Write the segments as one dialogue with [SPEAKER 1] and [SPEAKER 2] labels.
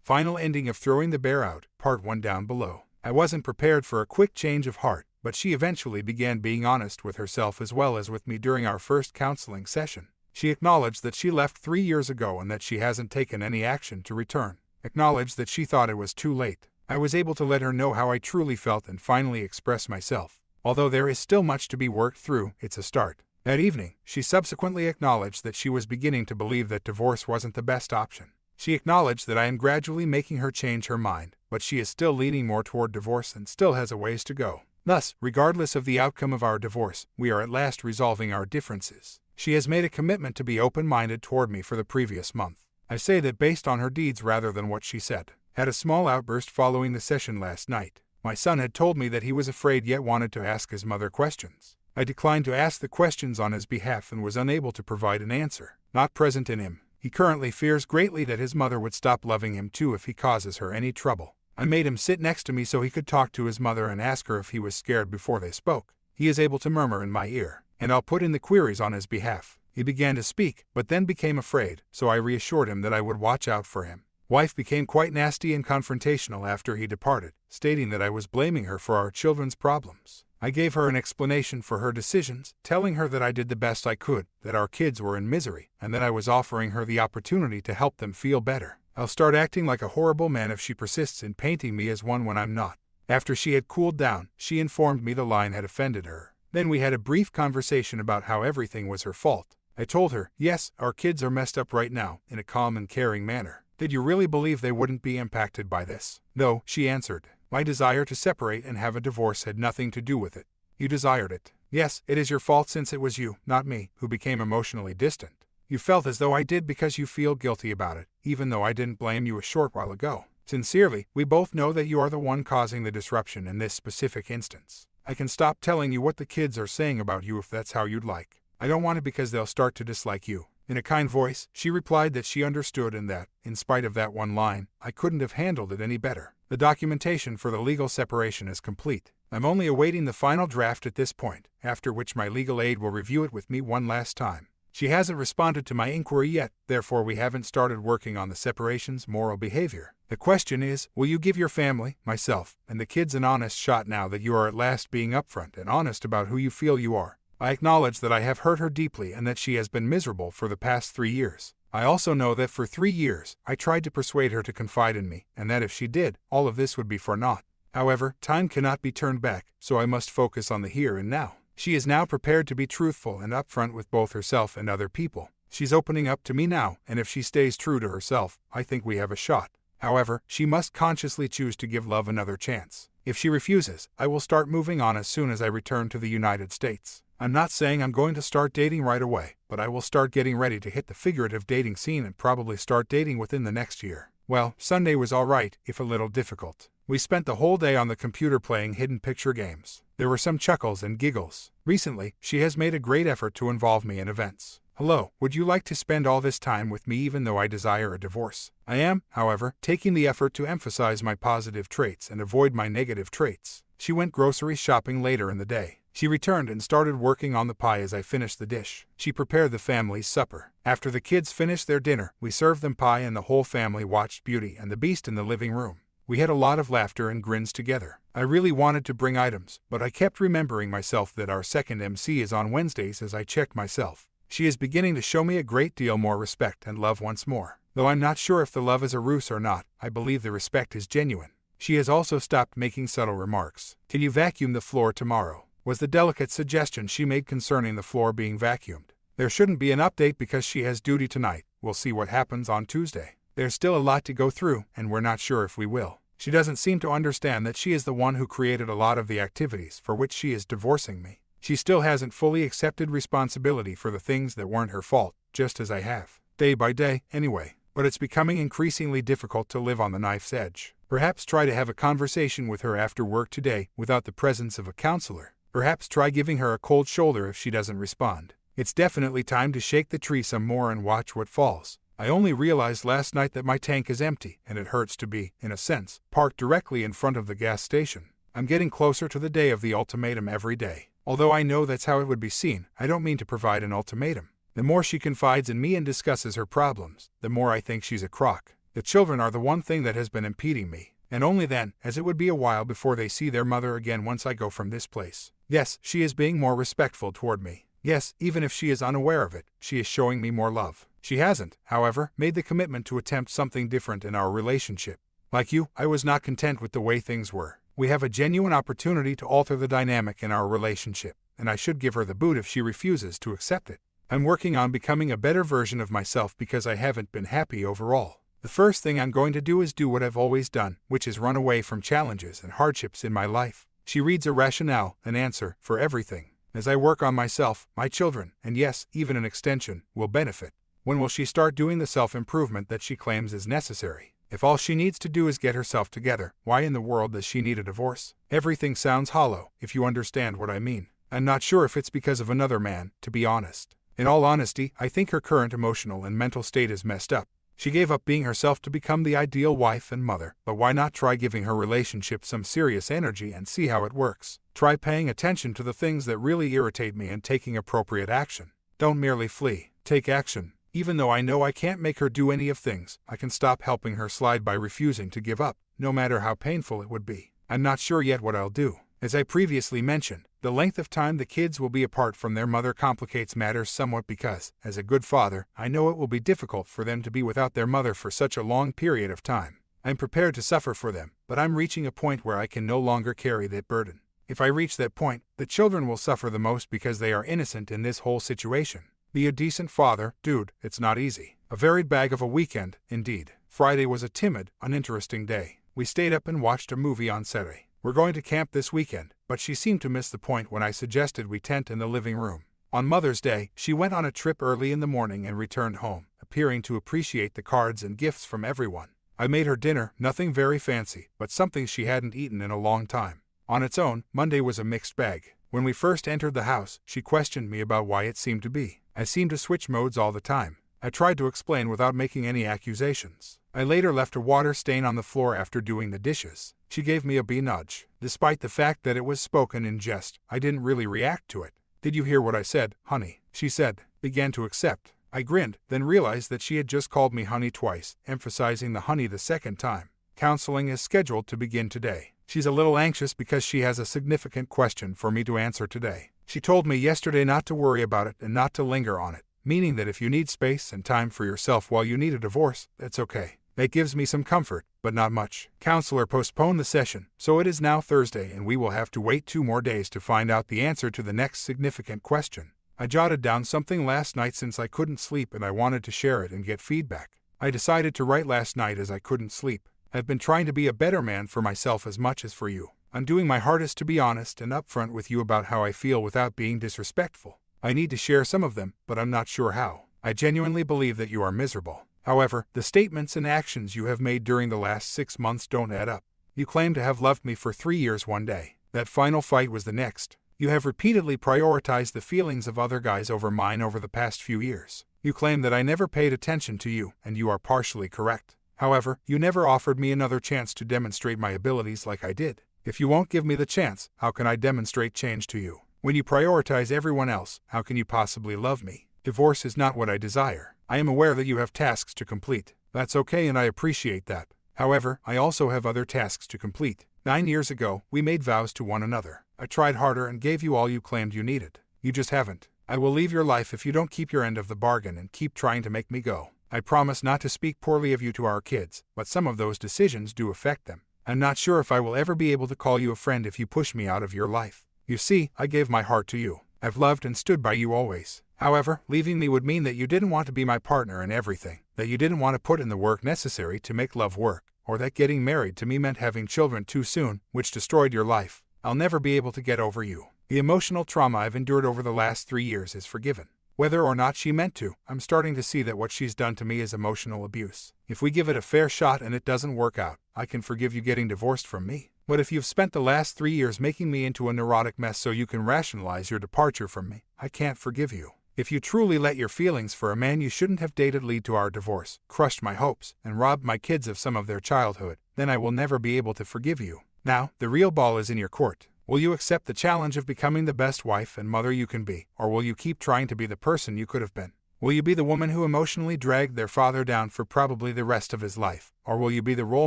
[SPEAKER 1] Final ending of Throwing the Bear Out, Part 1 down below. I wasn't prepared for a quick change of heart, but she eventually began being honest with herself as well as with me during our first counseling session. She acknowledged that she left 3 years ago and that she hasn't taken any action to return. Acknowledged that she thought it was too late. I was able to let her know how I truly felt and finally express myself. Although there is still much to be worked through, it's a start. That evening, she subsequently acknowledged that she was beginning to believe that divorce wasn't the best option. She acknowledged that I am gradually making her change her mind, but she is still leaning more toward divorce and still has a ways to go. Thus, regardless of the outcome of our divorce, we are at last resolving our differences. She has made a commitment to be open-minded toward me for the previous month. I say that based on her deeds rather than what she said. Had a small outburst following the session last night. My son had told me that he was afraid yet wanted to ask his mother questions. I declined to ask the questions on his behalf and was unable to provide an answer. Not present in him. He currently fears greatly that his mother would stop loving him too if he causes her any trouble. I made him sit next to me so he could talk to his mother and ask her if he was scared before they spoke. He is able to murmur in my ear, and I'll put in the queries on his behalf. He began to speak, but then became afraid, so I reassured him that I would watch out for him. Wife became quite nasty and confrontational after he departed, stating that I was blaming her for our children's problems. I gave her an explanation for her decisions, telling her that I did the best I could, that our kids were in misery, and that I was offering her the opportunity to help them feel better. I'll start acting like a horrible man if she persists in painting me as one when I'm not. After she had cooled down, she informed me the line had offended her. Then we had a brief conversation about how everything was her fault. I told her, yes, our kids are messed up right now, in a calm and caring manner. Did you really believe they wouldn't be impacted by this? No, she answered. My desire to separate and have a divorce had nothing to do with it. You desired it. Yes, it is your fault since it was you, not me, who became emotionally distant. You felt as though I did because you feel guilty about it, even though I didn't blame you a short while ago. Sincerely, we both know that you are the one causing the disruption in this specific instance. I can stop telling you what the kids are saying about you if that's how you'd like. I don't want it because they'll start to dislike you. In a kind voice, she replied that she understood and that, in spite of that one line, I couldn't have handled it any better. The documentation for the legal separation is complete. I'm only awaiting the final draft at this point, after which my legal aid will review it with me one last time. She hasn't responded to my inquiry yet, therefore we haven't started working on the separation's moral behavior. The question is, will you give your family, myself, and the kids an honest shot now that you are at last being upfront and honest about who you feel you are? I acknowledge that I have hurt her deeply and that she has been miserable for the past 3 years. I also know that for 3 years, I tried to persuade her to confide in me, and that if she did, all of this would be for naught. However, time cannot be turned back, so I must focus on the here and now. She is now prepared to be truthful and upfront with both herself and other people. She's opening up to me now, and if she stays true to herself, I think we have a shot. However, she must consciously choose to give love another chance. If she refuses, I will start moving on as soon as I return to the United States. I'm not saying I'm going to start dating right away, but I will start getting ready to hit the figurative dating scene and probably start dating within the next year. Well, Sunday was all right, if a little difficult. We spent the whole day on the computer playing hidden picture games. There were some chuckles and giggles. Recently, she has made a great effort to involve me in events. Hello, would you like to spend all this time with me even though I desire a divorce? I am, however, taking the effort to emphasize my positive traits and avoid my negative traits. She went grocery shopping later in the day. She returned and started working on the pie as I finished the dish. She prepared the family's supper. After the kids finished their dinner, we served them pie and the whole family watched Beauty and the Beast in the living room. We had a lot of laughter and grins together. I really wanted to bring items, but I kept remembering myself that our second MC is on Wednesdays as I checked myself. She is beginning to show me a great deal more respect and love once more. Though I'm not sure if the love is a ruse or not, I believe the respect is genuine. She has also stopped making subtle remarks. Can you vacuum the floor tomorrow? Was the delicate suggestion she made concerning the floor being vacuumed. There shouldn't be an update because she has duty tonight. We'll see what happens on Tuesday. There's still a lot to go through, and we're not sure if we will. She doesn't seem to understand that she is the one who created a lot of the activities for which she is divorcing me. She still hasn't fully accepted responsibility for the things that weren't her fault, just as I have. Day by day, anyway. But it's becoming increasingly difficult to live on the knife's edge. Perhaps try to have a conversation with her after work today without the presence of a counselor. Perhaps try giving her a cold shoulder if she doesn't respond. It's definitely time to shake the tree some more and watch what falls. I only realized last night that my tank is empty, and it hurts to be, in a sense, parked directly in front of the gas station. I'm getting closer to the day of the ultimatum every day. Although I know that's how it would be seen, I don't mean to provide an ultimatum. The more she confides in me and discusses her problems, the more I think she's a crock. The children are the one thing that has been impeding me, and only then, as it would be a while before they see their mother again once I go from this place. Yes, she is being more respectful toward me. Yes, even if she is unaware of it, she is showing me more love. She hasn't, however, made the commitment to attempt something different in our relationship. Like you, I was not content with the way things were. We have a genuine opportunity to alter the dynamic in our relationship, and I should give her the boot if she refuses to accept it. I'm working on becoming a better version of myself because I haven't been happy overall. The first thing I'm going to do is do what I've always done, which is run away from challenges and hardships in my life. She reads a rationale, an answer, for everything. As I work on myself, my children, and yes, even an extension, will benefit. When will she start doing the self-improvement that she claims is necessary? If all she needs to do is get herself together, why in the world does she need a divorce? Everything sounds hollow, if you understand what I mean. I'm not sure if it's because of another man, to be honest. In all honesty, I think her current emotional and mental state is messed up. She gave up being herself to become the ideal wife and mother, but why not try giving her relationship some serious energy and see how it works? Try paying attention to the things that really irritate me and taking appropriate action. Don't merely flee, take action. Even though I know I can't make her do any of things, I can stop helping her slide by refusing to give up, no matter how painful it would be. I'm not sure yet what I'll do. As I previously mentioned, the length of time the kids will be apart from their mother complicates matters somewhat because, as a good father, I know it will be difficult for them to be without their mother for such a long period of time. I'm prepared to suffer for them, but I'm reaching a point where I can no longer carry that burden. If I reach that point, the children will suffer the most because they are innocent in this whole situation. Be a decent father, dude, it's not easy. A varied bag of a weekend, indeed. Friday was a timid, uninteresting day. We stayed up and watched a movie on Saturday. We're going to camp this weekend, but she seemed to miss the point when I suggested we tent in the living room. On Mother's Day, she went on a trip early in the morning and returned home, appearing to appreciate the cards and gifts from everyone. I made her dinner, nothing very fancy, but something she hadn't eaten in a long time. On its own, Monday was a mixed bag. When we first entered the house, she questioned me about why it seemed to be. I seemed to switch modes all the time. I tried to explain without making any accusations. I later left a water stain on the floor after doing the dishes. She gave me a nudge. Despite the fact that it was spoken in jest, I didn't really react to it. Did you hear what I said, honey? She said, began to accept. I grinned, then realized that she had just called me honey twice, emphasizing the honey the second time. Counseling is scheduled to begin today. She's a little anxious because she has a significant question for me to answer today. She told me yesterday not to worry about it and not to linger on it, meaning that if you need space and time for yourself while you need a divorce, that's okay. That gives me some comfort, but not much. Counselor postponed the session, so it is now Thursday and we will have to wait 2 more days to find out the answer to the next significant question. I jotted down something last night since I couldn't sleep and I wanted to share it and get feedback. I decided to write last night as I couldn't sleep. I've been trying to be a better man for myself as much as for you. I'm doing my hardest to be honest and upfront with you about how I feel without being disrespectful. I need to share some of them, but I'm not sure how. I genuinely believe that you are miserable. However, the statements and actions you have made during the last 6 months don't add up. You claim to have loved me for 3 years one day. That final fight was the next. You have repeatedly prioritized the feelings of other guys over mine over the past few years. You claim that I never paid attention to you, and you are partially correct. However, you never offered me another chance to demonstrate my abilities like I did. If you won't give me the chance, how can I demonstrate change to you? When you prioritize everyone else, how can you possibly love me? Divorce is not what I desire. I am aware that you have tasks to complete. That's okay and I appreciate that. However, I also have other tasks to complete. 9 years ago, we made vows to one another. I tried harder and gave you all you claimed you needed. You just haven't. I will leave your life if you don't keep your end of the bargain and keep trying to make me go. I promise not to speak poorly of you to our kids, but some of those decisions do affect them. I'm not sure if I will ever be able to call you a friend if you push me out of your life. You see, I gave my heart to you. I've loved and stood by you always. However, leaving me would mean that you didn't want to be my partner in everything, that you didn't want to put in the work necessary to make love work, or that getting married to me meant having children too soon, which destroyed your life. I'll never be able to get over you. The emotional trauma I've endured over the last 3 years is forgiven. Whether or not she meant to, I'm starting to see that what she's done to me is emotional abuse. If we give it a fair shot and it doesn't work out, I can forgive you getting divorced from me. But if you've spent the last 3 years making me into a neurotic mess so you can rationalize your departure from me, I can't forgive you. If you truly let your feelings for a man you shouldn't have dated lead to our divorce, crushed my hopes, and robbed my kids of some of their childhood, then I will never be able to forgive you. Now, the real ball is in your court. Will you accept the challenge of becoming the best wife and mother you can be, or will you keep trying to be the person you could have been? Will you be the woman who emotionally dragged their father down for probably the rest of his life? Or will you be the role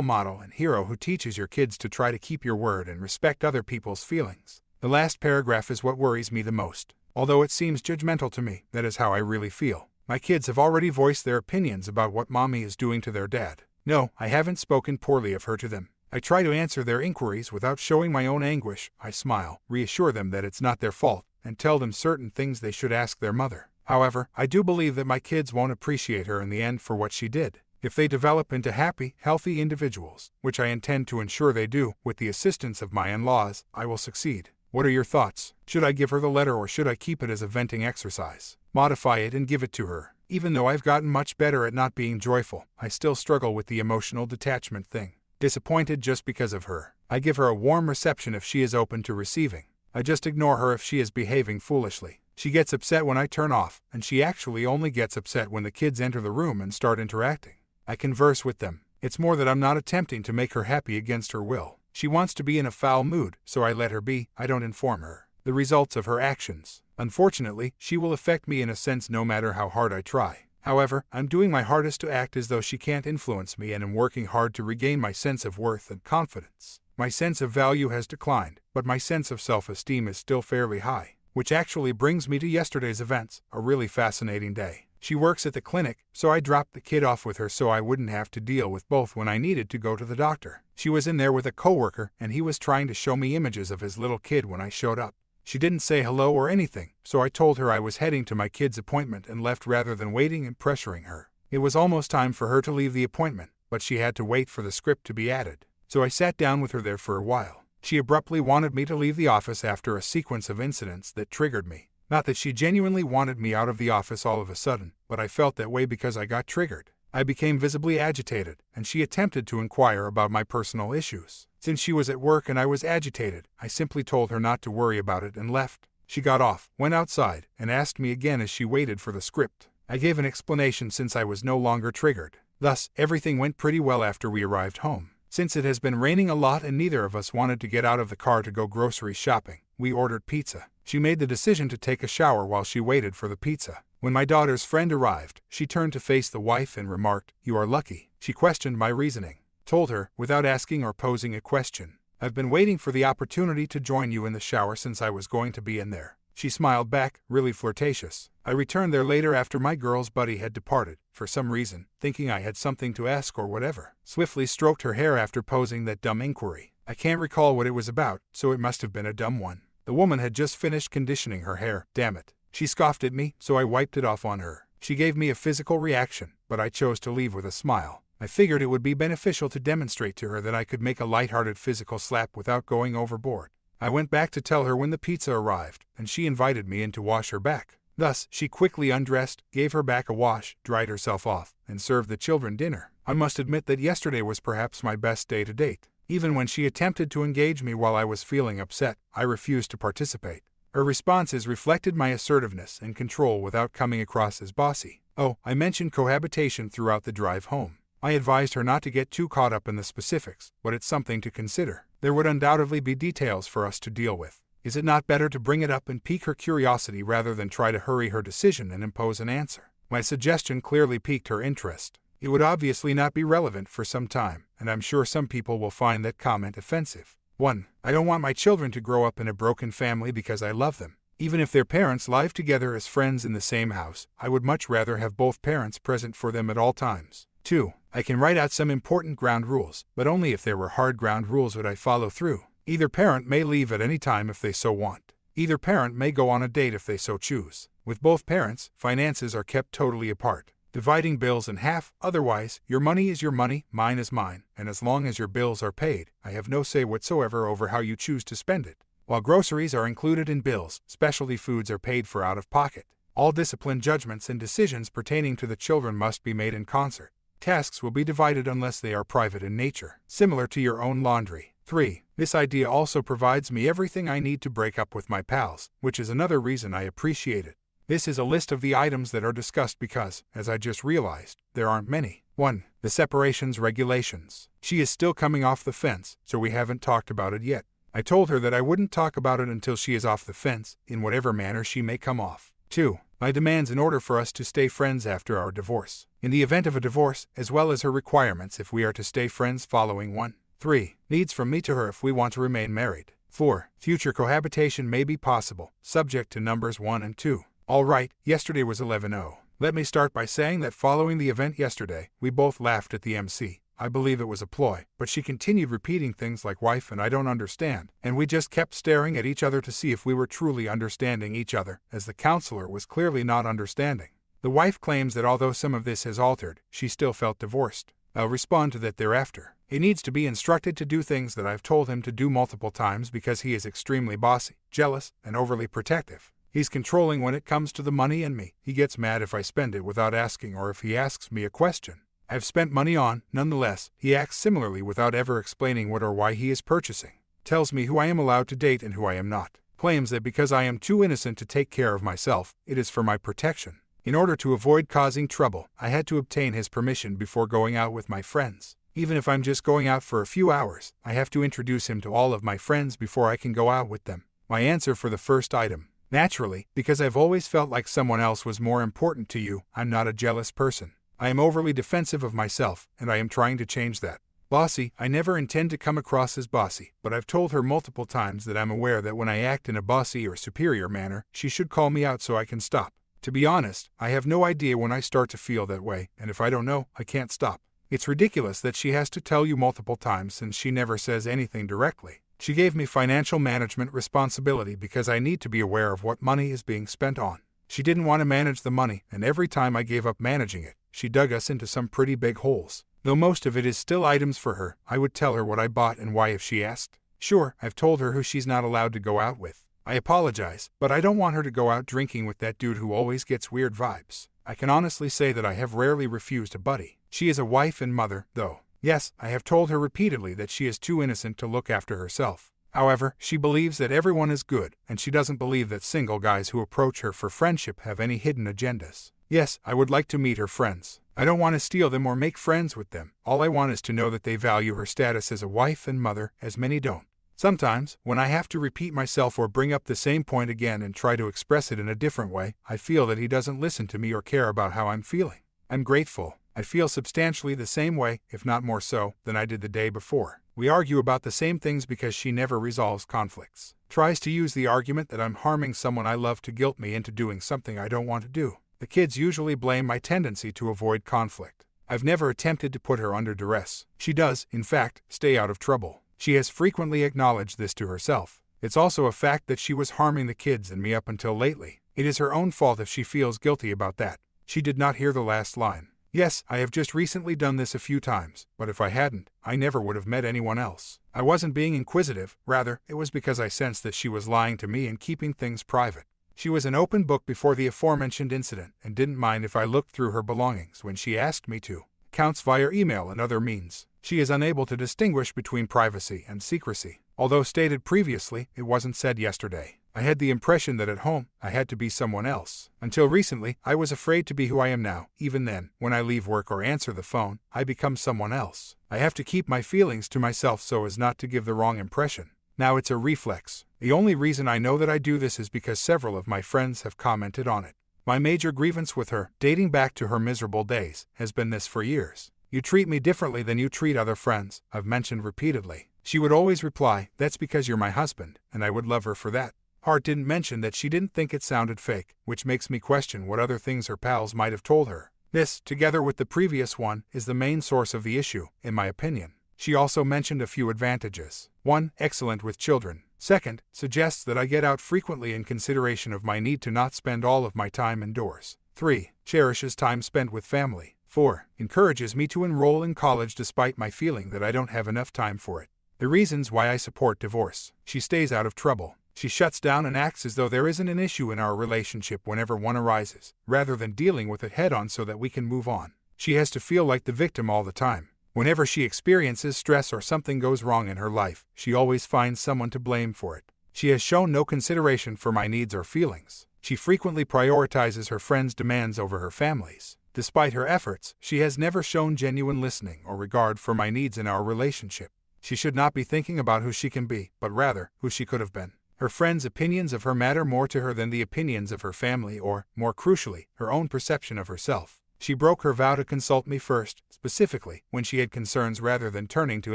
[SPEAKER 1] model and hero who teaches your kids to try to keep your word and respect other people's feelings? The last paragraph is what worries me the most. Although it seems judgmental to me, that is how I really feel. My kids have already voiced their opinions about what mommy is doing to their dad. No, I haven't spoken poorly of her to them. I try to answer their inquiries without showing my own anguish. I smile, reassure them that it's not their fault, and tell them certain things they should ask their mother. However, I do believe that my kids won't appreciate her in the end for what she did. If they develop into happy, healthy individuals, which I intend to ensure they do, with the assistance of my in-laws, I will succeed. What are your thoughts? Should I give her the letter or should I keep it as a venting exercise? Modify it and give it to her. Even though I've gotten much better at not being joyful, I still struggle with the emotional detachment thing. Disappointed just because of her. I give her a warm reception if she is open to receiving. I just ignore her if she is behaving foolishly. She gets upset when I turn off, and she actually only gets upset when the kids enter the room and start interacting. I converse with them. It's more that I'm not attempting to make her happy against her will. She wants to be in a foul mood, so I let her be. I don't inform her the results of her actions. Unfortunately, she will affect me in a sense no matter how hard I try. However, I'm doing my hardest to act as though she can't influence me and am working hard to regain my sense of worth and confidence. My sense of value has declined, but my sense of self-esteem is still fairly high. Which actually brings me to yesterday's events, a really fascinating day. She works at the clinic, so I dropped the kid off with her so I wouldn't have to deal with both when I needed to go to the doctor. She was in there with a coworker, and he was trying to show me images of his little kid when I showed up. She didn't say hello or anything, so I told her I was heading to my kid's appointment and left rather than waiting and pressuring her. It was almost time for her to leave the appointment, but she had to wait for the script to be added. So I sat down with her there for a while. She abruptly wanted me to leave the office after a sequence of incidents that triggered me. Not that she genuinely wanted me out of the office all of a sudden, but I felt that way because I got triggered. I became visibly agitated, and she attempted to inquire about my personal issues. Since she was at work and I was agitated, I simply told her not to worry about it and left. She got off, went outside, and asked me again as she waited for the script. I gave an explanation since I was no longer triggered. Thus, everything went pretty well after we arrived home. Since it has been raining a lot and neither of us wanted to get out of the car to go grocery shopping, we ordered pizza. She made the decision to take a shower while she waited for the pizza. When my daughter's friend arrived, she turned to face the wife and remarked, "You are lucky." She questioned my reasoning. Told her, without asking or posing a question, "I've been waiting for the opportunity to join you in the shower since I was going to be in there." She smiled back, really flirtatious. I returned there later after my girl's buddy had departed, for some reason, thinking I had something to ask or whatever. Swiftly stroked her hair after posing that dumb inquiry. I can't recall what it was about, so it must have been a dumb one. The woman had just finished conditioning her hair, damn it. She scoffed at me, so I wiped it off on her. She gave me a physical reaction, but I chose to leave with a smile. I figured it would be beneficial to demonstrate to her that I could make a lighthearted physical slap without going overboard. I went back to tell her when the pizza arrived, and she invited me in to wash her back. Thus, she quickly undressed, gave her back a wash, dried herself off, and served the children dinner. I must admit that yesterday was perhaps my best day to date. Even when she attempted to engage me while I was feeling upset, I refused to participate. Her responses reflected my assertiveness and control without coming across as bossy. Oh, I mentioned cohabitation throughout the drive home. I advised her not to get too caught up in the specifics, but it's something to consider. There would undoubtedly be details for us to deal with. Is it not better to bring it up and pique her curiosity rather than try to hurry her decision and impose an answer? My suggestion clearly piqued her interest. It would obviously not be relevant for some time, and I'm sure some people will find that comment offensive. 1. I don't want my children to grow up in a broken family because I love them. Even if their parents live together as friends in the same house, I would much rather have both parents present for them at all times. 2. I can write out some important ground rules, but only if there were hard ground rules would I follow through. Either parent may leave at any time if they so want. Either parent may go on a date if they so choose. With both parents, finances are kept totally apart, dividing bills in half. Otherwise, your money is your money, mine is mine, and as long as your bills are paid, I have no say whatsoever over how you choose to spend it. While groceries are included in bills, specialty foods are paid for out of pocket. All discipline judgments and decisions pertaining to the children must be made in concert. Tasks will be divided unless they are private in nature, similar to your own laundry. 3. This idea also provides me everything I need to break up with my pals, which is another reason I appreciate it. This is a list of the items that are discussed because, as I just realized, there aren't many. 1. The separations regulations. She is still coming off the fence, so we haven't talked about it yet. I told her that I wouldn't talk about it until she is off the fence, in whatever manner she may come off. 2. my demands in order for us to stay friends after our divorce, in the event of a divorce, as well as her requirements if we are to stay friends following one. 3. Needs from me to her if we want to remain married. 4. Future cohabitation may be possible, subject to numbers 1 and 2. Alright, yesterday was 11:00. Let me start by saying that following the event yesterday, we both laughed at the MC. I believe it was a ploy, but she continued repeating things like wife and I don't understand, and we just kept staring at each other to see if we were truly understanding each other, as the counselor was clearly not understanding. The wife claims that although some of this has altered, she still felt divorced. I'll respond to that thereafter. He needs to be instructed to do things that I've told him to do multiple times because he is extremely bossy, jealous, and overly protective. He's controlling when it comes to the money and me. He gets mad if I spend it without asking or if he asks me a question I've spent money on. Nonetheless, he acts similarly without ever explaining what or why he is purchasing. Tells me who I am allowed to date and who I am not. Claims that because I am too innocent to take care of myself, it is for my protection. In order to avoid causing trouble, I had to obtain his permission before going out with my friends. Even if I'm just going out for a few hours, I have to introduce him to all of my friends before I can go out with them. My answer for the first item. Naturally, because I've always felt like someone else was more important to you, I'm not a jealous person. I am overly defensive of myself, and I am trying to change that. Bossy, I never intend to come across as bossy, but I've told her multiple times that I'm aware that when I act in a bossy or superior manner, she should call me out so I can stop. To be honest, I have no idea when I start to feel that way, and if I don't know, I can't stop. It's ridiculous that she has to tell you multiple times since she never says anything directly. She gave me financial management responsibility because I need to be aware of what money is being spent on. She didn't want to manage the money, and every time I gave up managing it, she dug us into some pretty big holes. Though most of it is still items for her, I would tell her what I bought and why if she asked. Sure, I've told her who she's not allowed to go out with. I apologize, but I don't want her to go out drinking with that dude who always gets weird vibes. I can honestly say that I have rarely refused a buddy. She is a wife and mother, though. Yes, I have told her repeatedly that she is too innocent to look after herself. However, she believes that everyone is good, and she doesn't believe that single guys who approach her for friendship have any hidden agendas. Yes, I would like to meet her friends. I don't want to steal them or make friends with them. All I want is to know that they value her status as a wife and mother, as many don't. Sometimes, when I have to repeat myself or bring up the same point again and try to express it in a different way, I feel that he doesn't listen to me or care about how I'm feeling. I'm grateful. I feel substantially the same way, if not more so, than I did the day before. We argue about the same things because she never resolves conflicts. Tries to use the argument that I'm harming someone I love to guilt me into doing something I don't want to do. The kids usually blame my tendency to avoid conflict. I've never attempted to put her under duress. She does, in fact, stay out of trouble. She has frequently acknowledged this to herself. It's also a fact that she was harming the kids and me up until lately. It is her own fault if she feels guilty about that. She did not hear the last line. Yes, I have just recently done this a few times, but if I hadn't, I never would have met anyone else. I wasn't being inquisitive, rather, it was because I sensed that she was lying to me and keeping things private. She was an open book before the aforementioned incident and didn't mind if I looked through her belongings when she asked me to. Counts via email and other means. She is unable to distinguish between privacy and secrecy. Although stated previously, it wasn't said yesterday. I had the impression that at home, I had to be someone else. Until recently, I was afraid to be who I am now. Even then, when I leave work or answer the phone, I become someone else. I have to keep my feelings to myself so as not to give the wrong impression. Now it's a reflex. The only reason I know that I do this is because several of my friends have commented on it. My major grievance with her, dating back to her miserable days, has been this for years. You treat me differently than you treat other friends, I've mentioned repeatedly. She would always reply, that's because you're my husband, and I would love her for that. Hart didn't mention that she didn't think it sounded fake, which makes me question what other things her pals might have told her. This, together with the previous one, is the main source of the issue, in my opinion. She also mentioned a few advantages. 1. Excellent with children. 2. Suggests that I get out frequently in consideration of my need to not spend all of my time indoors. 3. Cherishes time spent with family. 4. Encourages me to enroll in college despite my feeling that I don't have enough time for it. The reasons why I support divorce. She stays out of trouble. She shuts down and acts as though there isn't an issue in our relationship whenever one arises, rather than dealing with it head-on so that we can move on. She has to feel like the victim all the time. Whenever she experiences stress or something goes wrong in her life, she always finds someone to blame for it. She has shown no consideration for my needs or feelings. She frequently prioritizes her friends' demands over her family's. Despite her efforts, she has never shown genuine listening or regard for my needs in our relationship. She should not be thinking about who she can be, but rather, who she could have been. Her friends' opinions of her matter more to her than the opinions of her family or, more crucially, her own perception of herself. She broke her vow to consult me first, specifically, when she had concerns rather than turning to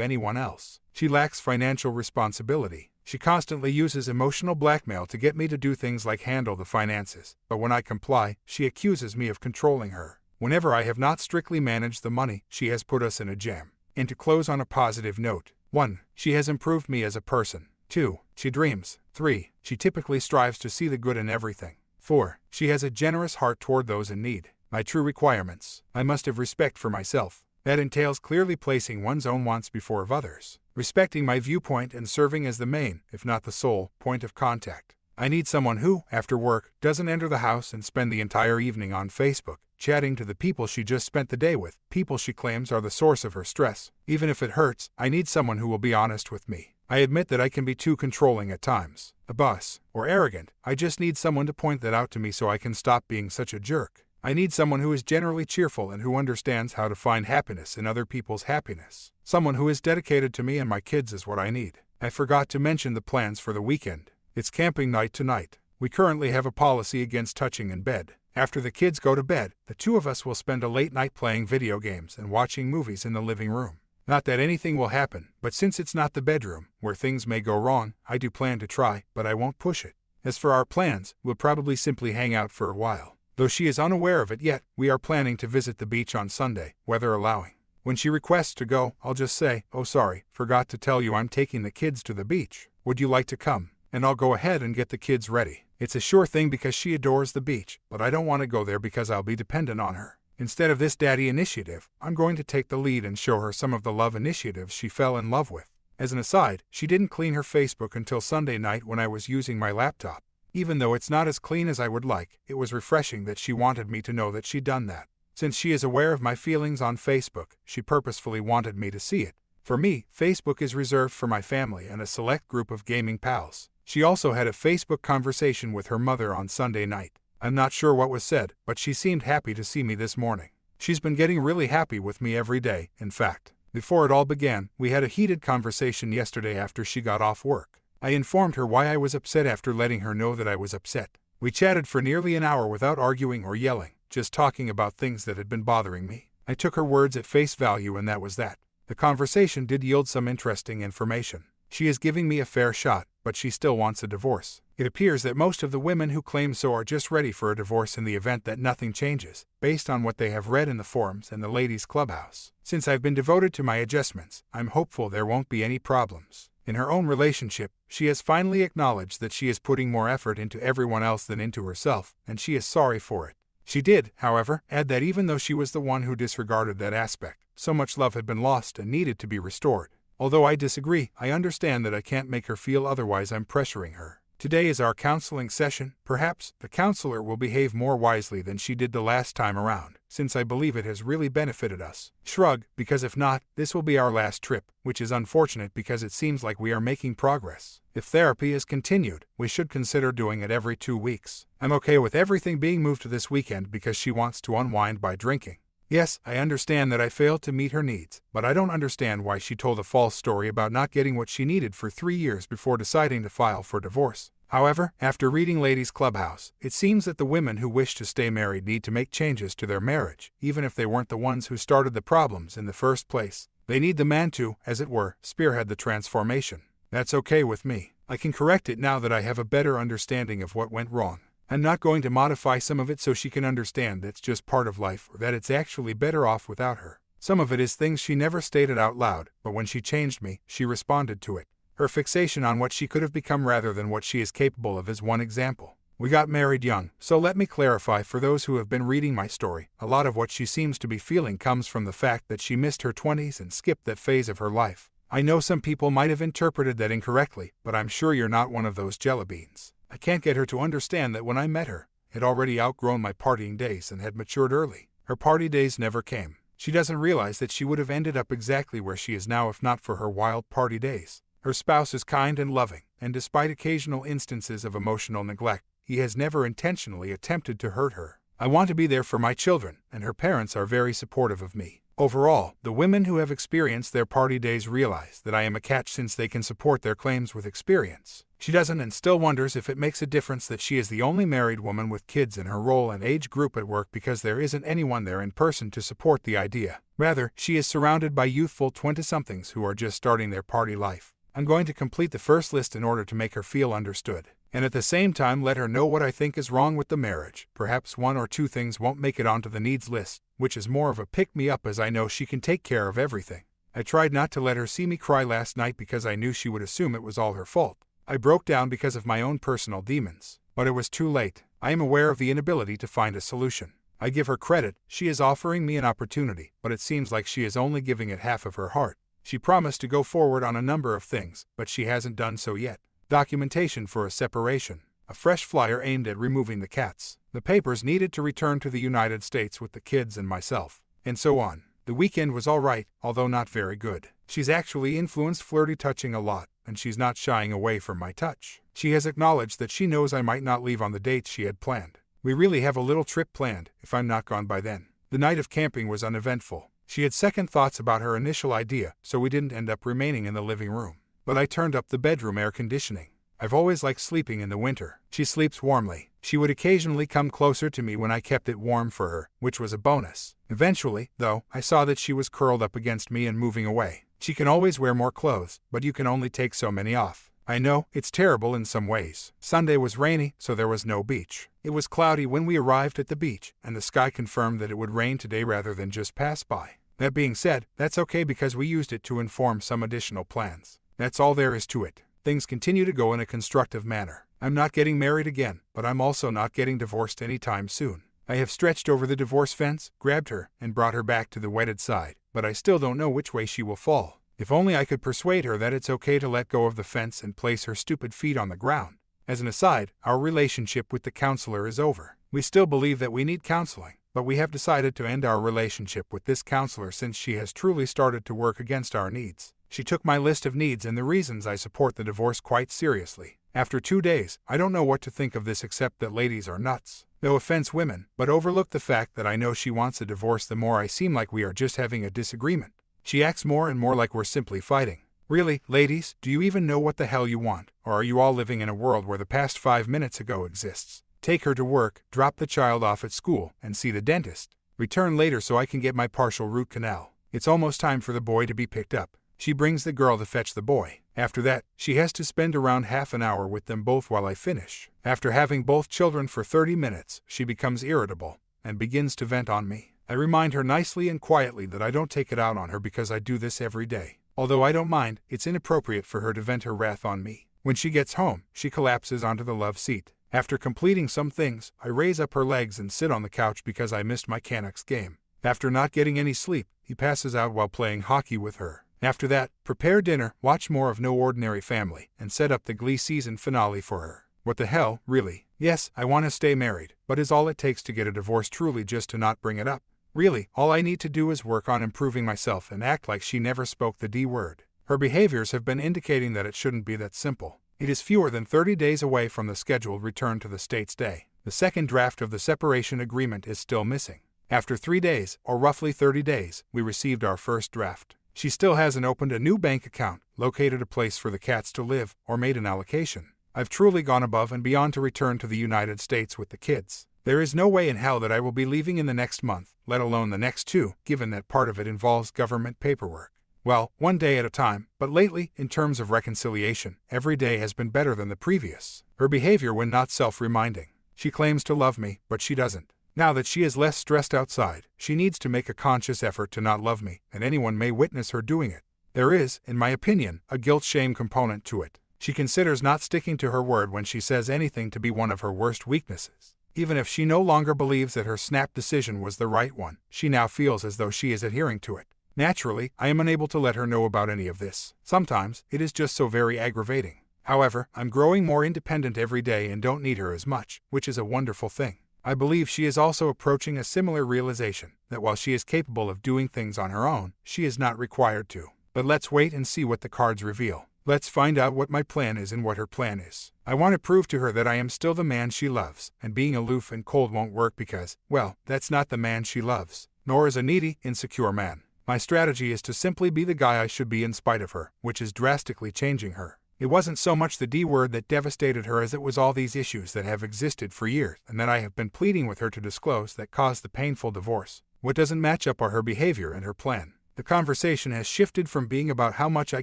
[SPEAKER 1] anyone else. She lacks financial responsibility. She constantly uses emotional blackmail to get me to do things like handle the finances, but when I comply, she accuses me of controlling her. Whenever I have not strictly managed the money, she has put us in a jam. And to close on a positive note, 1. She has improved me as a person. 2. She dreams. 3. She typically strives to see the good in everything. 4. She has a generous heart toward those in need. My true requirements. I must have respect for myself. That entails clearly placing one's own wants before of others, respecting my viewpoint and serving as the main, if not the sole, point of contact. I need someone who, after work, doesn't enter the house and spend the entire evening on Facebook, chatting to the people she just spent the day with, people she claims are the source of her stress. Even if it hurts, I need someone who will be honest with me. I admit that I can be too controlling at times, a boss, or arrogant. I just need someone to point that out to me so I can stop being such a jerk. I need someone who is generally cheerful and who understands how to find happiness in other people's happiness. Someone who is dedicated to me and my kids is what I need. I forgot to mention the plans for the weekend. It's camping night tonight. We currently have a policy against touching in bed. After the kids go to bed, the two of us will spend a late night playing video games and watching movies in the living room. Not that anything will happen, but since it's not the bedroom, where things may go wrong, I do plan to try, but I won't push it. As for our plans, we'll probably simply hang out for a while. Though she is unaware of it yet, we are planning to visit the beach on Sunday, weather allowing. When she requests to go, I'll just say, "Oh sorry, forgot to tell you I'm taking the kids to the beach. Would you like to come?" And I'll go ahead and get the kids ready. It's a sure thing because she adores the beach, but I don't want to go there because I'll be dependent on her. Instead of this daddy initiative, I'm going to take the lead and show her some of the love initiatives she fell in love with. As an aside, she didn't clean her Facebook until Sunday night when I was using my laptop. Even though it's not as clean as I would like, it was refreshing that she wanted me to know that she'd done that. Since she is aware of my feelings on Facebook, she purposefully wanted me to see it. For me, Facebook is reserved for my family and a select group of gaming pals. She also had a Facebook conversation with her mother on Sunday night. I'm not sure what was said, but she seemed happy to see me this morning. She's been getting really happy with me every day, in fact. Before it all began, we had a heated conversation yesterday after she got off work. I informed her why I was upset after letting her know that I was upset. We chatted for nearly an hour without arguing or yelling, just talking about things that had been bothering me. I took her words at face value and that was that. The conversation did yield some interesting information. She is giving me a fair shot, but she still wants a divorce. It appears that most of the women who claim so are just ready for a divorce in the event that nothing changes, based on what they have read in the forums and the ladies' clubhouse. Since I've been devoted to my adjustments, I'm hopeful there won't be any problems. In her own relationship, she has finally acknowledged that she is putting more effort into everyone else than into herself, and she is sorry for it. She did, however, add that even though she was the one who disregarded that aspect, so much love had been lost and needed to be restored. Although I disagree, I understand that I can't make her feel otherwise. I'm pressuring her. Today is our counseling session. Perhaps the counselor will behave more wisely than she did the last time around, since I believe it has really benefited us. Shrug, because if not, this will be our last trip, which is unfortunate because it seems like we are making progress. If therapy is continued, we should consider doing it every 2 weeks. I'm okay with everything being moved to this weekend because she wants to unwind by drinking. Yes, I understand that I failed to meet her needs, but I don't understand why she told a false story about not getting what she needed for 3 years before deciding to file for divorce. However, after reading Ladies' Clubhouse, it seems that the women who wish to stay married need to make changes to their marriage, even if they weren't the ones who started the problems in the first place. They need the man to, as it were, spearhead the transformation. That's okay with me. I can correct it now that I have a better understanding of what went wrong. I'm not going to modify some of it so she can understand that's just part of life or that it's actually better off without her. Some of it is things she never stated out loud, but when she changed me, she responded to it. Her fixation on what she could have become rather than what she is capable of is one example. We got married young, so let me clarify for those who have been reading my story, a lot of what she seems to be feeling comes from the fact that she missed her 20s and skipped that phase of her life. I know some people might have interpreted that incorrectly, but I'm sure you're not one of those jellybeans. I can't get her to understand that when I met her, had already outgrown my partying days and had matured early. Her party days never came. She doesn't realize that she would have ended up exactly where she is now if not for her wild party days. Her spouse is kind and loving, and despite occasional instances of emotional neglect, he has never intentionally attempted to hurt her. I want to be there for my children, and her parents are very supportive of me. Overall, the women who have experienced their party days realize that I am a catch since they can support their claims with experience. She doesn't and still wonders if it makes a difference that she is the only married woman with kids in her role and age group at work because there isn't anyone there in person to support the idea. Rather, she is surrounded by youthful 20-somethings who are just starting their party life. I'm going to complete the first list in order to make her feel understood, and at the same time let her know what I think is wrong with the marriage. Perhaps one or two things won't make it onto the needs list, which is more of a pick-me-up as I know she can take care of everything. I tried not to let her see me cry last night because I knew she would assume it was all her fault. I broke down because of my own personal demons, but it was too late. I am aware of the inability to find a solution. I give her credit, she is offering me an opportunity, but it seems like she is only giving it half of her heart. She promised to go forward on a number of things, but she hasn't done so yet. Documentation for a separation, a fresh flyer aimed at removing the cats, the papers needed to return to the United States with the kids and myself, and so on. The weekend was all right, although not very good. She's actually influenced flirty touching a lot, and she's not shying away from my touch. She has acknowledged that she knows I might not leave on the dates she had planned. We really have a little trip planned, if I'm not gone by then. The night of camping was uneventful. She had second thoughts about her initial idea, so we didn't end up remaining in the living room. But I turned up the bedroom air conditioning. I've always liked sleeping in the winter. She sleeps warmly. She would occasionally come closer to me when I kept it warm for her, which was a bonus. Eventually, though, I saw that she was curled up against me and moving away. She can always wear more clothes, but you can only take so many off. I know, it's terrible in some ways. Sunday was rainy, so there was no beach. It was cloudy when we arrived at the beach, and the sky confirmed that it would rain today rather than just pass by. That being said, that's okay because we used it to inform some additional plans. That's all there is to it. Things continue to go in a constructive manner. I'm not getting married again, but I'm also not getting divorced anytime soon. I have stretched over the divorce fence, grabbed her, and brought her back to the wedded side, but I still don't know which way she will fall. If only I could persuade her that it's okay to let go of the fence and place her stupid feet on the ground. As an aside, our relationship with the counselor is over. We still believe that we need counseling, but we have decided to end our relationship with this counselor since she has truly started to work against our needs. She took my list of needs and the reasons I support the divorce quite seriously. After 2 days, I don't know what to think of this except that ladies are nuts. No offense women, but overlook the fact that I know she wants a divorce the more I seem like we are just having a disagreement. She acts more and more like we're simply fighting. Really, ladies, do you even know what the hell you want, or are you all living in a world where the past 5 minutes ago exists? Take her to work, drop the child off at school, and see the dentist. Return later so I can get my partial root canal. It's almost time for the boy to be picked up. She brings the girl to fetch the boy. After that, she has to spend around half an hour with them both while I finish. After having both children for 30 minutes, she becomes irritable and begins to vent on me. I remind her nicely and quietly that I don't take it out on her because I do this every day. Although I don't mind, it's inappropriate for her to vent her wrath on me. When she gets home, she collapses onto the love seat. After completing some things, I raise up her legs and sit on the couch because I missed my Canucks game. After not getting any sleep, he passes out while playing hockey with her. After that, prepare dinner, watch more of No Ordinary Family, and set up the Glee season finale for her. What the hell, really? Yes, I want to stay married, but is all it takes to get a divorce truly just to not bring it up? Really, all I need to do is work on improving myself and act like she never spoke the D word. Her behaviors have been indicating that it shouldn't be that simple. It is fewer than 30 days away from the scheduled return to the States day. The second draft of the separation agreement is still missing. After 3 days, or roughly 30 days, we received our first draft. She still hasn't opened a new bank account, located a place for the cats to live, or made an allocation. I've truly gone above and beyond to return to the United States with the kids. There is no way in hell that I will be leaving in the next month, let alone the next 2, given that part of it involves government paperwork. Well, one day at a time, but lately, in terms of reconciliation, every day has been better than the previous. Her behavior when not self-reminding. She claims to love me, but she doesn't. Now that she is less stressed outside, she needs to make a conscious effort to not love me, and anyone may witness her doing it. There is, in my opinion, a guilt-shame component to it. She considers not sticking to her word when she says anything to be one of her worst weaknesses. Even if she no longer believes that her snap decision was the right one, she now feels as though she is adhering to it. Naturally, I am unable to let her know about any of this. Sometimes, it is just so very aggravating. However, I'm growing more independent every day and don't need her as much, which is a wonderful thing. I believe she is also approaching a similar realization, that while she is capable of doing things on her own, she is not required to. But let's wait and see what the cards reveal. Let's find out what my plan is and what her plan is. I want to prove to her that I am still the man she loves, and being aloof and cold won't work because, well, that's not the man she loves. nor as a needy, insecure man. My strategy is to simply be the guy I should be in spite of her, which is drastically changing her. It wasn't so much the D word that devastated her as it was all these issues that have existed for years and that I have been pleading with her to disclose that caused the painful divorce. What doesn't match up are her behavior and her plan. The conversation has shifted from being about how much I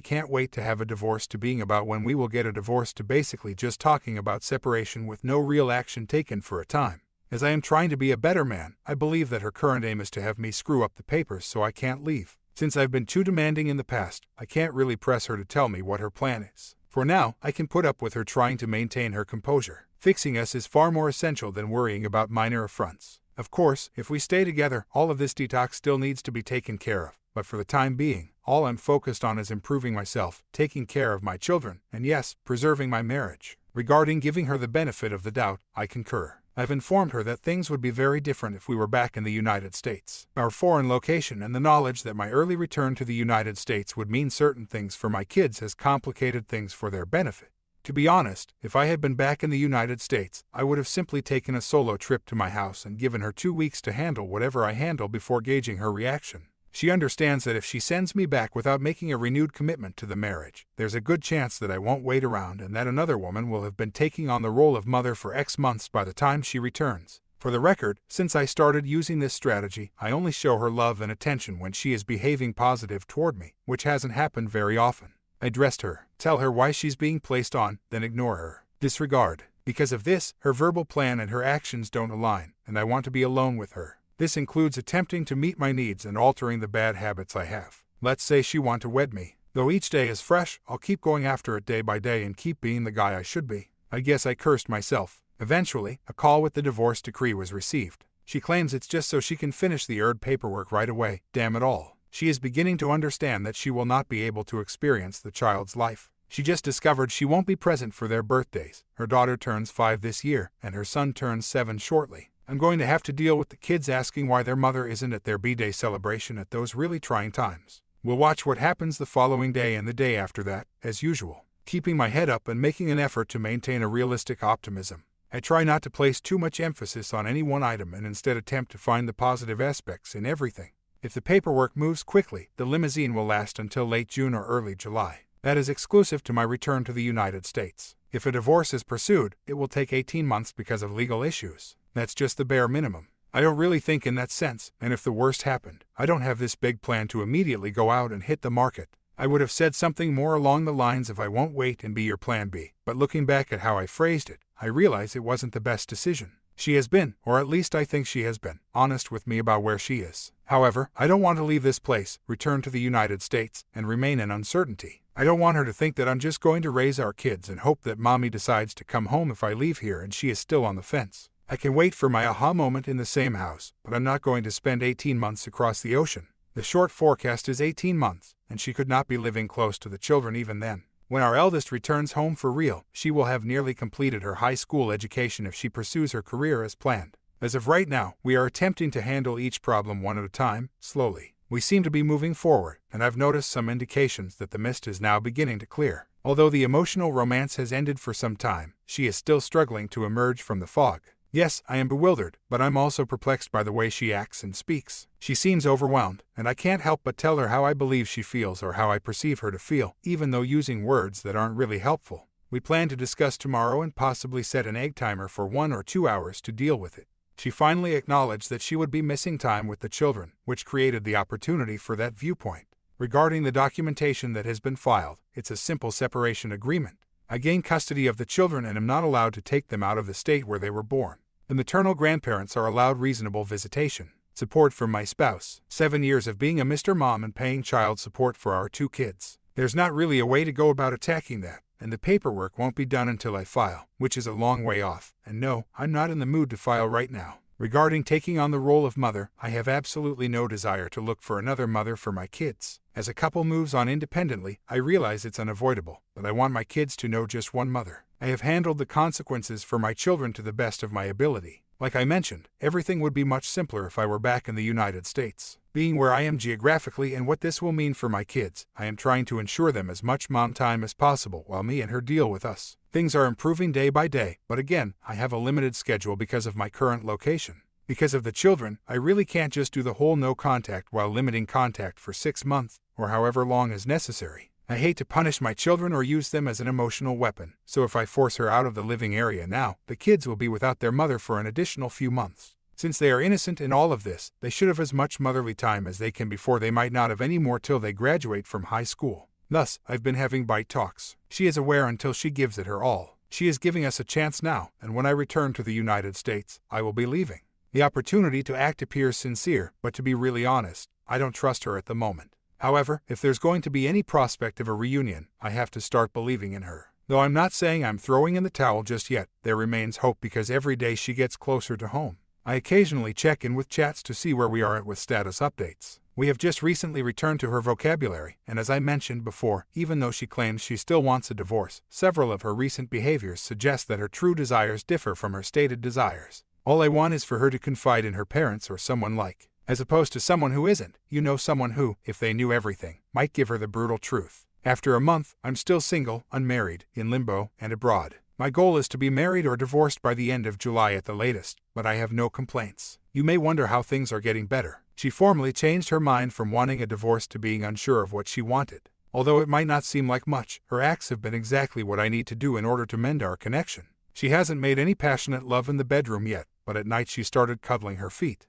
[SPEAKER 1] can't wait to have a divorce to being about when we will get a divorce to basically just talking about separation with no real action taken for a time. As I am trying to be a better man, I believe that her current aim is to have me screw up the papers so I can't leave. Since I've been too demanding in the past, I can't really press her to tell me what her plan is. For now, I can put up with her trying to maintain her composure. Fixing us is far more essential than worrying about minor affronts. Of course, if we stay together, all of this detox still needs to be taken care of. But for the time being, all I'm focused on is improving myself, taking care of my children, and yes, preserving my marriage. Regarding giving her the benefit of the doubt, I concur. I've informed her that things would be very different if we were back in the United States. Our foreign location and the knowledge that my early return to the United States would mean certain things for my kids has complicated things for their benefit. To be honest, if I had been back in the United States, I would have simply taken a solo trip to my house and given her 2 weeks to handle whatever I handle before gauging her reaction. She understands that if she sends me back without making a renewed commitment to the marriage, there's a good chance that I won't wait around and that another woman will have been taking on the role of mother for X months by the time she returns. For the record, since I started using this strategy, I only show her love and attention when she is behaving positive toward me, which hasn't happened very often. Address her, tell her why she's being placed on, then ignore her. Disregard. Because of this, her verbal plan and her actions don't align, and I want to be alone with her. This includes attempting to meet my needs and altering the bad habits I have. Let's say she wants to wed me. Though each day is fresh, I'll keep going after it day by day and keep being the guy I should be. I guess I cursed myself. Eventually, a call with the divorce decree was received. She claims it's just so she can finish the paperwork right away. Damn it all. She is beginning to understand that she will not be able to experience the child's life. She just discovered she won't be present for their birthdays. Her daughter turns 5 this year, and her son turns 7 shortly. I'm going to have to deal with the kids asking why their mother isn't at their B-Day celebration at those really trying times. We'll watch what happens the following day and the day after that, as usual, keeping my head up and making an effort to maintain a realistic optimism. I try not to place too much emphasis on any one item and instead attempt to find the positive aspects in everything. If the paperwork moves quickly, the limousine will last until late June or early July. That is exclusive to my return to the United States. If a divorce is pursued, it will take 18 months because of legal issues. That's just the bare minimum. I don't really think in that sense, and if the worst happened, I don't have this big plan to immediately go out and hit the market. I would have said something more along the lines of I won't wait and be your plan B, but looking back at how I phrased it, I realize it wasn't the best decision. She has been, or at least I think she has been, honest with me about where she is. However, I don't want to leave this place, return to the United States, and remain in uncertainty. I don't want her to think that I'm just going to raise our kids and hope that mommy decides to come home if I leave here and she is still on the fence. I can wait for my aha moment in the same house, but I'm not going to spend 18 months across the ocean. The short forecast is 18 months, and she could not be living close to the children even then. When our eldest returns home for real, she will have nearly completed her high school education if she pursues her career as planned. As of right now, we are attempting to handle each problem one at a time, slowly. We seem to be moving forward, and I've noticed some indications that the mist is now beginning to clear. Although the emotional romance has ended for some time, she is still struggling to emerge from the fog. Yes, I am bewildered, but I'm also perplexed by the way she acts and speaks. She seems overwhelmed, and I can't help but tell her how I believe she feels or how I perceive her to feel, even though using words that aren't really helpful. We plan to discuss tomorrow and possibly set an egg timer for 1 or 2 hours to deal with it. She finally acknowledged that she would be missing time with the children, which created the opportunity for that viewpoint. Regarding the documentation that has been filed, it's a simple separation agreement. I gain custody of the children and am not allowed to take them out of the state where they were born. The maternal grandparents are allowed reasonable visitation. Support from my spouse. 7 years of being a Mr. Mom and paying child support for our 2 kids. There's not really a way to go about attacking that, and the paperwork won't be done until I file, which is a long way off. And no, I'm not in the mood to file right now. Regarding taking on the role of mother, I have absolutely no desire to look for another mother for my kids. As a couple moves on independently, I realize it's unavoidable, but I want my kids to know just one mother. I have handled the consequences for my children to the best of my ability. Like I mentioned, everything would be much simpler if I were back in the United States. Being where I am geographically and what this will mean for my kids, I am trying to ensure them as much mom time as possible while me and her deal with us. Things are improving day by day, but again, I have a limited schedule because of my current location. Because of the children, I really can't just do the whole no contact while limiting contact for 6 months, or however long is necessary. I hate to punish my children or use them as an emotional weapon, so if I force her out of the living area now, the kids will be without their mother for an additional few months. Since they are innocent in all of this, they should have as much motherly time as they can before they might not have any more till they graduate from high school. Thus, I've been having bite talks. She is aware until she gives it her all. She is giving us a chance now, and when I return to the United States, I will be leaving. The opportunity to act appears sincere, but to be really honest, I don't trust her at the moment. However, if there's going to be any prospect of a reunion, I have to start believing in her. Though I'm not saying I'm throwing in the towel just yet, there remains hope because every day she gets closer to home. I occasionally check in with chats to see where we are at with status updates. We have just recently returned to her vocabulary, and as I mentioned before, even though she claims she still wants a divorce, several of her recent behaviors suggest that her true desires differ from her stated desires. All I want is for her to confide in her parents or someone like, as opposed to someone who isn't, someone who, if they knew everything, might give her the brutal truth. After a month, I'm still single, unmarried, in limbo, and abroad. My goal is to be married or divorced by the end of July at the latest, but I have no complaints. You may wonder how things are getting better. She formally changed her mind from wanting a divorce to being unsure of what she wanted. Although it might not seem like much, her acts have been exactly what I need to do in order to mend our connection. She hasn't made any passionate love in the bedroom yet, but at night she started cuddling her feet.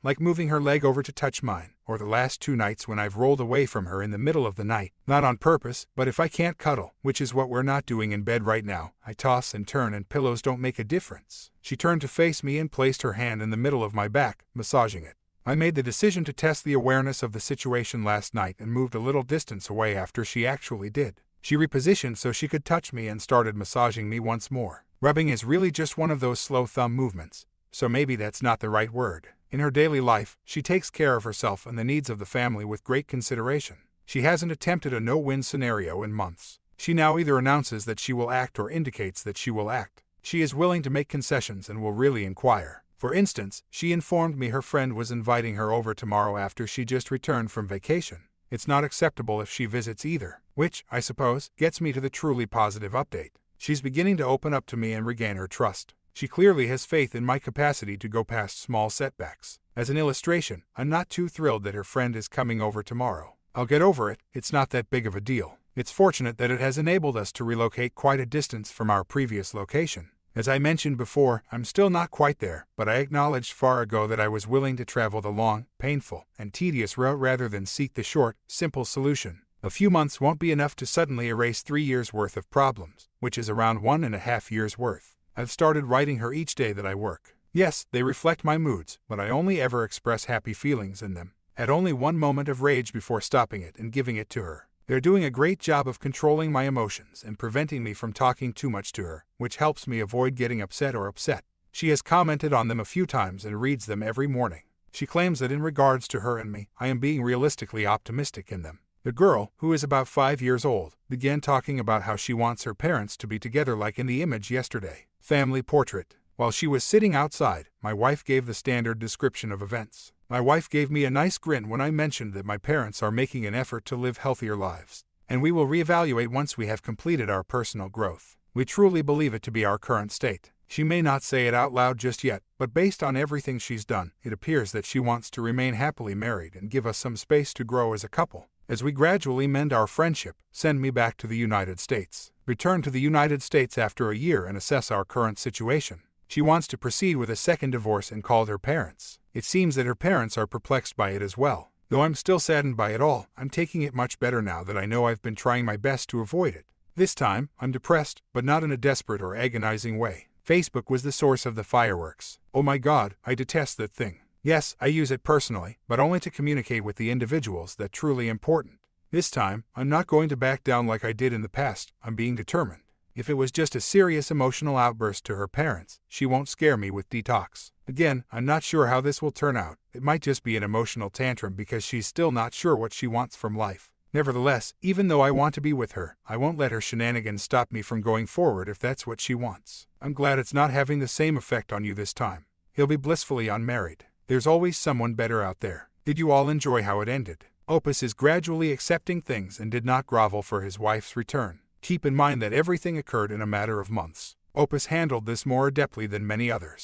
[SPEAKER 1] Like moving her leg over to touch mine, or the last 2 nights when I've rolled away from her in the middle of the night, not on purpose, but if I can't cuddle, which is what we're not doing in bed right now, I toss and turn and pillows don't make a difference. She turned to face me and placed her hand in the middle of my back, massaging it. I made the decision to test the awareness of the situation last night and moved a little distance away after she actually did. She repositioned so she could touch me and started massaging me once more. Rubbing is really just one of those slow thumb movements, so maybe that's not the right word. In her daily life, she takes care of herself and the needs of the family with great consideration. She hasn't attempted a no-win scenario in months. She now either announces that she will act or indicates that she will act. She is willing to make concessions and will really inquire. For instance, she informed me her friend was inviting her over tomorrow after she just returned from vacation. It's not acceptable if she visits either, which, I suppose, gets me to the truly positive update. She's beginning to open up to me and regain her trust. She clearly has faith in my capacity to go past small setbacks. As an illustration, I'm not too thrilled that her friend is coming over tomorrow. I'll get over it, it's not that big of a deal. It's fortunate that it has enabled us to relocate quite a distance from our previous location. As I mentioned before, I'm still not quite there, but I acknowledged far ago that I was willing to travel the long, painful, and tedious route rather than seek the short, simple solution. A few months won't be enough to suddenly erase 3 years' worth of problems, which is around 1.5 years' worth. I've started writing her each day that I work. Yes, they reflect my moods, but I only ever express happy feelings in them. Had only one moment of rage before stopping it and giving it to her. They're doing a great job of controlling my emotions and preventing me from talking too much to her, which helps me avoid getting upset or upset. She has commented on them a few times and reads them every morning. She claims that in regards to her and me, I am being realistically optimistic in them. The girl, who is about 5 years old, began talking about how she wants her parents to be together like in the image yesterday. Family portrait. While she was sitting outside, my wife gave the standard description of events. My wife gave me a nice grin when I mentioned that my parents are making an effort to live healthier lives, and we will reevaluate once we have completed our personal growth. We truly believe it to be our current state. She may not say it out loud just yet, but based on everything she's done, it appears that she wants to remain happily married and give us some space to grow as a couple. As we gradually mend our friendship, send me back to the United States. Return to the United States after a year and assess our current situation. She wants to proceed with a second divorce and called her parents. It seems that her parents are perplexed by it as well. Though I'm still saddened by it all, I'm taking it much better now that I know I've been trying my best to avoid it. This time, I'm depressed, but not in a desperate or agonizing way. Facebook was the source of the fireworks. Oh my God, I detest that thing. Yes, I use it personally, but only to communicate with the individuals that truly important. This time, I'm not going to back down like I did in the past. I'm being determined. If it was just a serious emotional outburst to her parents, she won't scare me with detox. Again, I'm not sure how this will turn out. It might just be an emotional tantrum because she's still not sure what she wants from life. Nevertheless, even though I want to be with her, I won't let her shenanigans stop me from going forward if that's what she wants. I'm glad it's not having the same effect on you this time. He'll be blissfully unmarried. There's always someone better out there. Did you all enjoy how it ended? Opus is gradually accepting things and did not grovel for his wife's return. Keep in mind that everything occurred in a matter of months. Opus handled this more adeptly than many others.